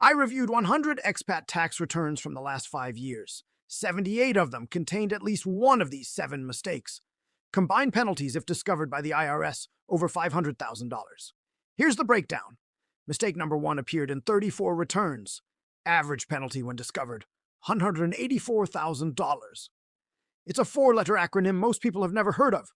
I reviewed 100 expat tax returns from the last 5 years. 78 of them contained at least one of these 7 mistakes. Combined penalties if discovered by the IRS over $500,000. Here's the breakdown. Mistake number 1 appeared in 34 returns. Average penalty when discovered, $184,000. It's a 4-letter acronym most people have never heard of.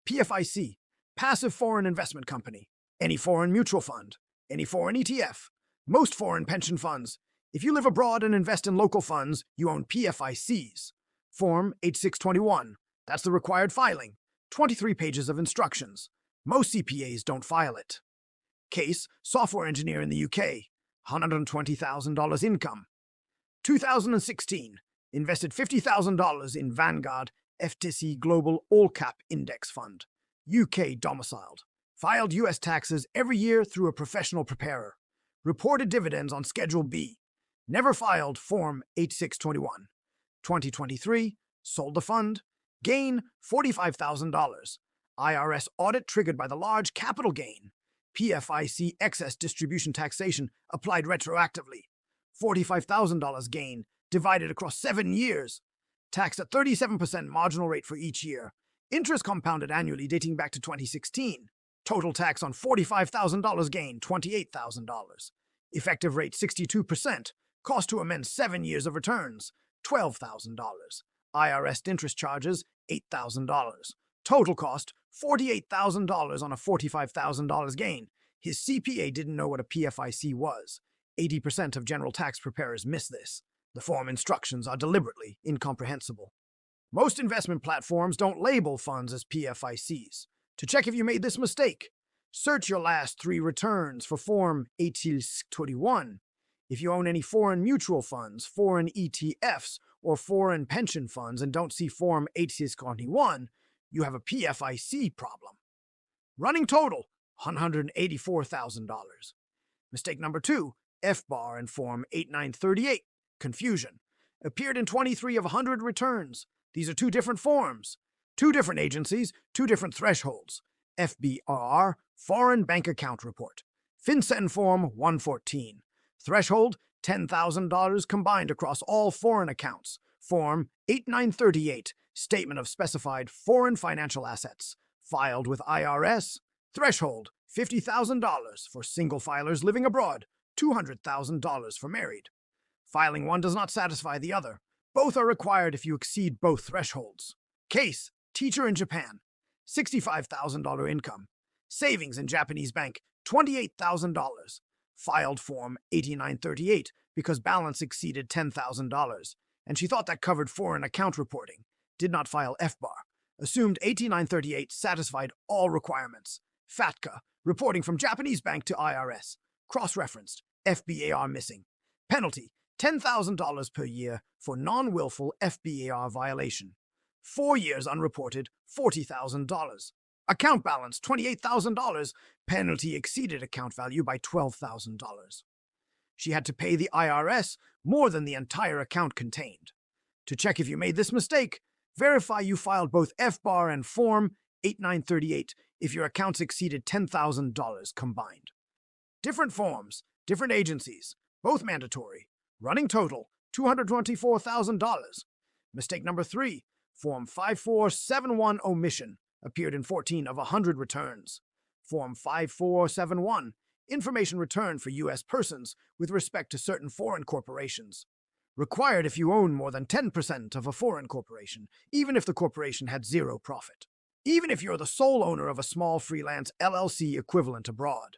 PFIC, Passive Foreign Investment Company. Any foreign mutual fund, any foreign ETF, most foreign pension funds. If you live abroad and invest in local funds, you own PFICs. Form H621. That's the required filing. 23 pages of instructions. Most CPAs don't file it. Case, software engineer in the UK. $120,000 income. 2016. Invested $50,000 in Vanguard FTSE Global All-Cap Index Fund. UK domiciled. Filed US taxes every year through a professional preparer. Reported dividends on Schedule B. Never filed Form H621. 2023. Sold the fund. Gain $45,000. IRS audit triggered by the large capital gain. PFIC excess distribution taxation applied retroactively. $45,000 gain divided across 7 years. Taxed at 37% marginal rate for each year. Interest compounded annually dating back to 2016. Total tax on $45,000 gain, $28,000. Effective rate 62%. Cost to amend 7 years of returns, $12,000. IRS interest charges, $8,000. Total cost, $48,000 on a $45,000 gain. His CPA didn't know what a PFIC was. 80% of general tax preparers miss this. The form instructions are deliberately incomprehensible. Most investment platforms don't label funds as PFICs. To check if you made this mistake, search your last 3 returns for Form H621. If you own any foreign mutual funds, foreign ETFs, or foreign pension funds and don't see Form H621, you have a PFIC problem. Running total, $184,000. Mistake number 2, FBAR and Form 8938, confusion. Appeared in 23 of 100 returns. These are 2 different forms. 2 different agencies, 2 different thresholds. FBAR, Foreign Bank Account Report. FinCEN Form 114. Threshold, $10,000 combined across all foreign accounts. Form 8938, Statement of Specified Foreign Financial Assets. Filed with IRS. Threshold, $50,000 for single filers living abroad. $200,000 for married. Filing one does not satisfy the other. Both are required if you exceed both thresholds. Case, teacher in Japan, $65,000 income. Savings in Japanese bank, $28,000. Filed Form 8938 because balance exceeded $10,000, and she thought that covered foreign account reporting. Did not file FBAR. Assumed 8938 satisfied all requirements. FATCA, reporting from Japanese bank to IRS. Cross-referenced, FBAR missing. Penalty, $10,000 per year for non-willful FBAR violation. 4 years unreported, $40,000. Account balance, $28,000. Penalty exceeded account value by $12,000. She had to pay the IRS more than the entire account contained. To check if you made this mistake, verify you filed both FBAR and Form 8938 if your accounts exceeded $10,000 combined. Different forms, different agencies, both mandatory. Running total, $224,000. Mistake number 3, Form 5471 omission, appeared in 14 of 100 returns. Form 5471, information returned for U.S. persons with respect to certain foreign corporations. Required if you own more than 10% of a foreign corporation, even if the corporation had 0 profit. Even if you're the sole owner of a small freelance LLC equivalent abroad.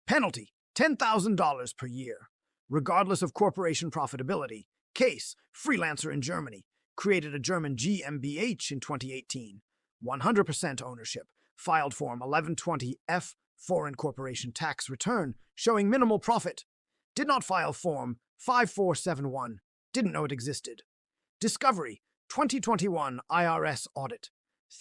Penalty, $10,000 per year. Regardless of corporation profitability. Case, freelancer in Germany. Created a German GmbH in 2018. 100% ownership. Filed Form 1120F, foreign corporation tax return, showing minimal profit. Did not file Form 5471. Didn't know it existed. Discovery, 2021 IRS audit.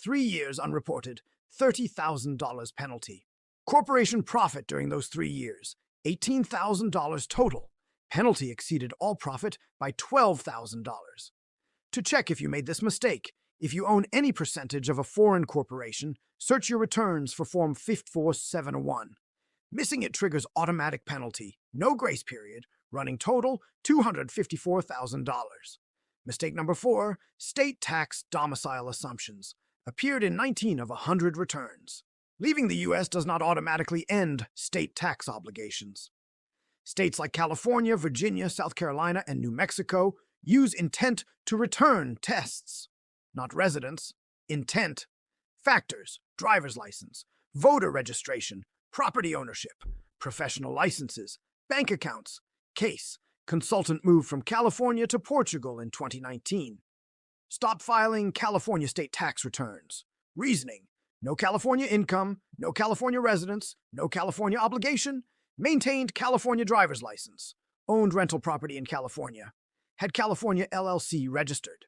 3 years unreported, $30,000 penalty. Corporation profit during those 3 years, $18,000 total. Penalty exceeded all profit by $12,000. To check if you made this mistake, if you own any percentage of a foreign corporation, search your returns for Form 5471. Missing it triggers automatic penalty, no grace period, Running total, $254,000. Mistake number 4, state tax domicile assumptions. Appeared in 19 of 100 returns. Leaving the U.S. does not automatically end state tax obligations. States like California, Virginia, South Carolina, and New Mexico use intent to return tests, not residence. Intent. Factors: driver's license, voter registration, property ownership, professional licenses, bank accounts. Case: consultant moved from California to Portugal in 2019. Stop filing California state tax returns. Reasoning: no California income, no California residence, no California obligation, maintained California driver's license, owned rental property in California, had California LLC registered.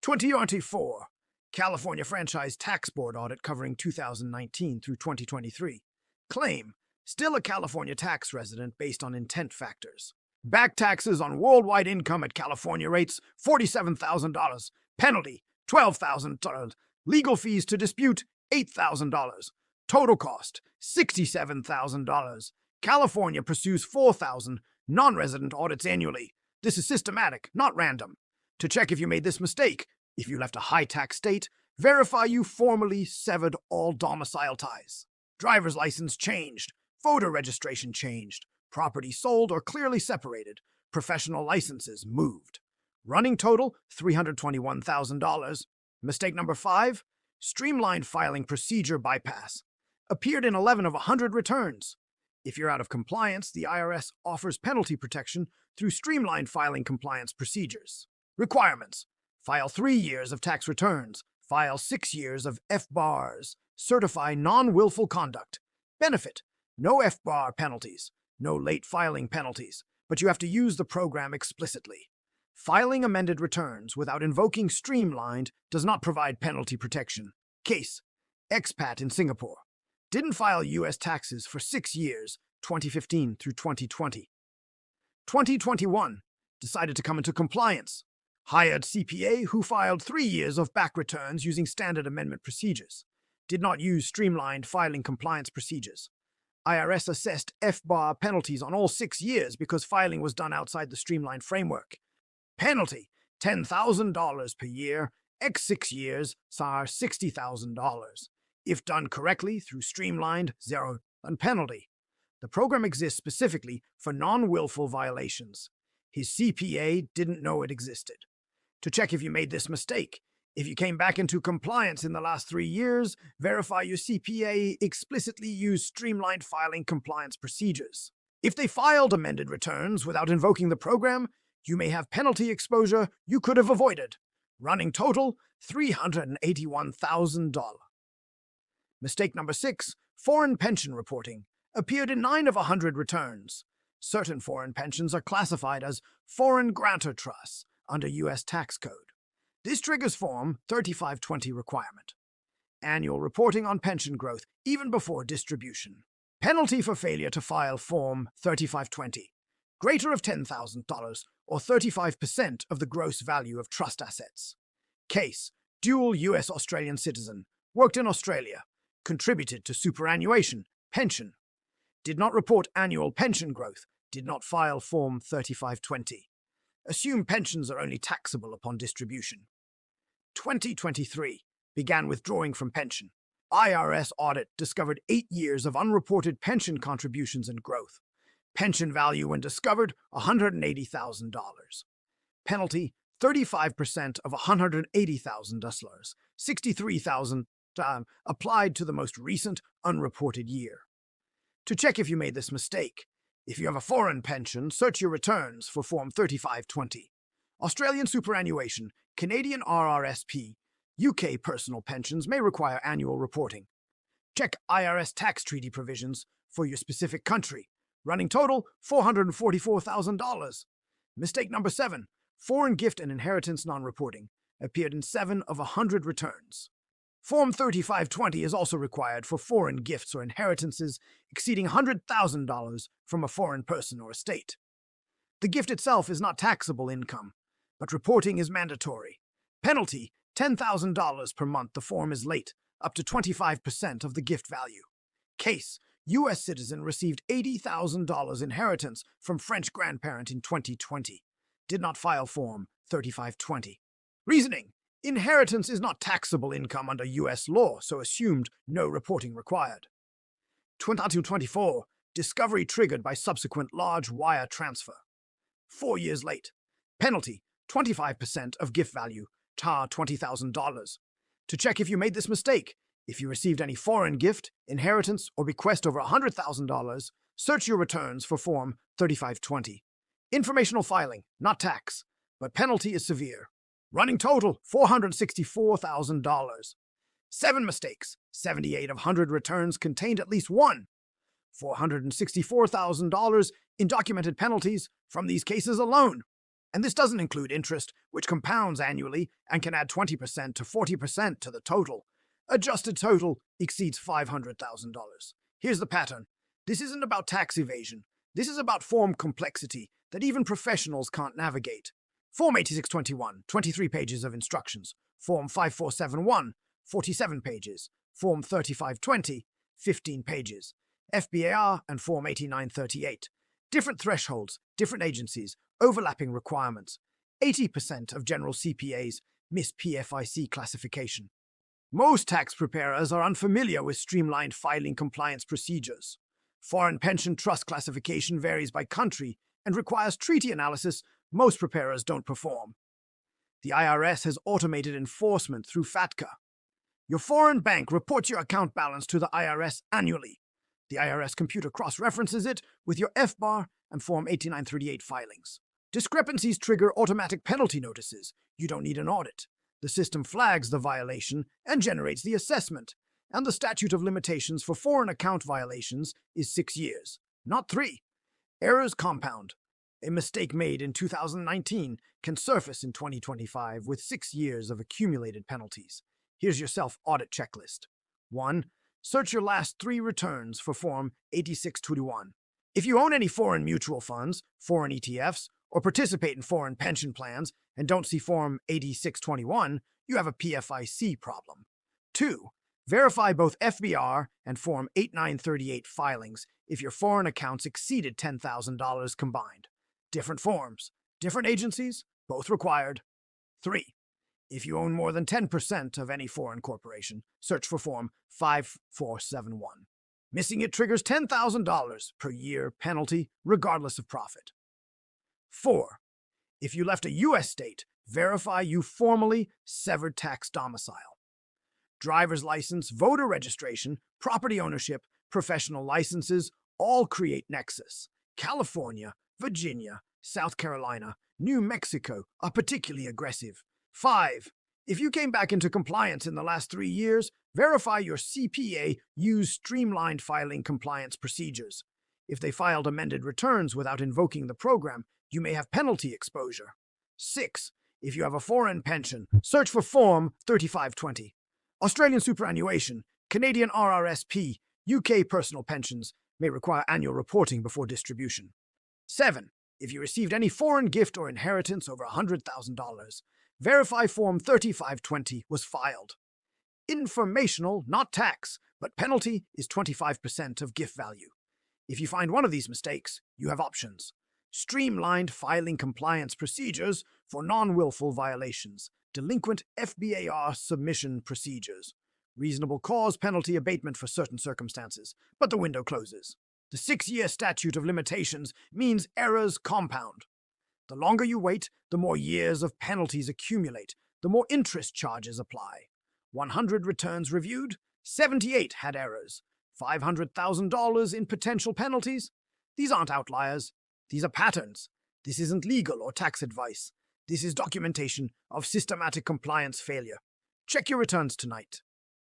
2024, California Franchise Tax Board audit covering 2019 through 2023. Claim: still a California tax resident based on intent factors. Back taxes on worldwide income at California rates, $47,000. Penalty, $12,000. Legal fees to dispute, $8,000. Total cost, $67,000. California pursues 4,000 non-resident audits annually. This is systematic, not random. To check if you made this mistake, if you left a high-tax state, verify you formally severed all domicile ties. Driver's license changed. Voter registration changed. Property sold or clearly separated. Professional licenses moved. Running total, $321,000. Mistake number 5, streamlined filing procedure bypass. Appeared in 11 of 100 returns. If you're out of compliance, the IRS offers penalty protection through streamlined filing compliance procedures. Requirements: file 3 years of tax returns, file 6 years of FBARs, certify non-willful conduct. Benefit: no FBAR penalties, no late filing penalties, but you have to use the program explicitly. Filing amended returns without invoking streamlined does not provide penalty protection. Case: Expat in Singapore. Didn't file U.S. taxes for 6 years, 2015 through 2020. 2021, decided to come into compliance. Hired CPA who filed 3 years of back returns using standard amendment procedures. Did not use streamlined filing compliance procedures. IRS assessed FBAR penalties on all 6 years because filing was done outside the streamlined framework. Penalty: $10,000 per year, x 6 years, SAR $60,000. If done correctly through streamlined, zero and penalty. The program exists specifically for non-willful violations. His CPA didn't know it existed. To check if you made this mistake, if you came back into compliance in the last 3 years, verify your CPA explicitly used streamlined filing compliance procedures. If they filed amended returns without invoking the program, you may have penalty exposure you could have avoided. Running total, $381,000. Mistake number 6, foreign pension reporting. Appeared in 9 of 100 returns. Certain foreign pensions are classified as foreign grantor trusts under U.S. tax code. This triggers Form 3520 requirement. Annual reporting on pension growth even before distribution. Penalty for failure to file Form 3520. Greater of $10,000 or 35% of the gross value of trust assets. Case: dual U.S.-Australian citizen. Worked in Australia. Contributed to superannuation, pension. Did not report annual pension growth. Did not file Form 3520. Assume pensions are only taxable upon distribution. 2023. Began withdrawing from pension. IRS audit discovered 8 years of unreported pension contributions and growth. Pension value when discovered, $180,000. Penalty, 35% of $180,000, $63,000 applied to the most recent unreported year. To check if you made this mistake, if you have a foreign pension, search your returns for Form 3520. Australian superannuation, Canadian RRSP, UK personal pensions may require annual reporting. Check IRS tax treaty provisions for your specific country. Running total, $444,000. Mistake number 7, foreign gift and inheritance non-reporting. Appeared in 7 of 100 returns. Form 3520 is also required for foreign gifts or inheritances exceeding $100,000 from a foreign person or estate. The gift itself is not taxable income, but reporting is mandatory. Penalty, $10,000 per month the form is late, up to 25% of the gift value. Case: U.S. citizen received $80,000 inheritance from French grandparent in 2020. Did not file Form 3520. Reasoning: inheritance is not taxable income under U.S. law, so assumed no reporting required. 2224. Discovery triggered by subsequent large wire transfer. 4 years late. Penalty: 25% of gift value, tar $20,000. To check if you made this mistake, if you received any foreign gift, inheritance, or bequest over $100,000, search your returns for Form 3520. Informational filing, not tax, but penalty is severe. Running total, $464,000. 7 mistakes, 78 of 100 returns contained at least one. $464,000 in documented penalties from these cases alone. And this doesn't include interest, which compounds annually and can add 20% to 40% to the total. Adjusted total exceeds $500,000. Here's the pattern. This isn't about tax evasion. This is about form complexity that even professionals can't navigate. Form 8621, 23 pages of instructions. Form 5471, 47 pages. Form 3520, 15 pages. FBAR and Form 8938. Different thresholds, different agencies, overlapping requirements. 80% of general CPAs miss PFIC classification. Most tax preparers are unfamiliar with streamlined filing compliance procedures. Foreign pension trust classification varies by country and requires treaty analysis most preparers don't perform. The IRS has automated enforcement through FATCA. Your foreign bank reports your account balance to the IRS annually. The IRS computer cross-references it with your FBAR and Form 8938 filings. Discrepancies trigger automatic penalty notices. You don't need an audit. The system flags the violation and generates the assessment. And the statute of limitations for foreign account violations is 6 years, not 3. Errors compound. A mistake made in 2019 can surface in 2025 with 6 years of accumulated penalties. Here's your self-audit checklist. 1. Search your last 3 returns for Form 8621. If you own any foreign mutual funds, foreign ETFs, or participate in foreign pension plans and don't see Form 8621, you have a PFIC problem. 2. Verify both FBAR and Form 8938 filings if your foreign accounts exceeded $10,000 combined. Different forms, different agencies, both required. 3. If you own more than 10% of any foreign corporation, search for Form 5471. Missing it triggers $10,000 per year penalty, regardless of profit. 4. If you left a U.S. state, verify you formally severed tax domicile. Driver's license, voter registration, property ownership, professional licenses all create nexus. California, Virginia, South Carolina, New Mexico are particularly aggressive. 5. If you came back into compliance in the last 3 years, verify your CPA used streamlined filing compliance procedures. If they filed amended returns without invoking the program, you may have penalty exposure. 6. If you have a foreign pension, search for Form 3520. Australian superannuation, Canadian RRSP, UK personal pensions may require annual reporting before distribution. 7. If you received any foreign gift or inheritance over $100,000, verify Form 3520 was filed. Informational, not tax, but penalty is 25% of gift value. If you find one of these mistakes, you have options. Streamlined filing compliance procedures for non-willful violations, delinquent FBAR submission procedures, reasonable cause penalty abatement for certain circumstances, but the window closes. The 6-year statute of limitations means errors compound. The longer you wait, the more years of penalties accumulate, the more interest charges apply. 100 returns reviewed, 78 had errors. $500,000 in potential penalties? These aren't outliers. These are patterns. This isn't legal or tax advice. This is documentation of systematic compliance failure. Check your returns tonight.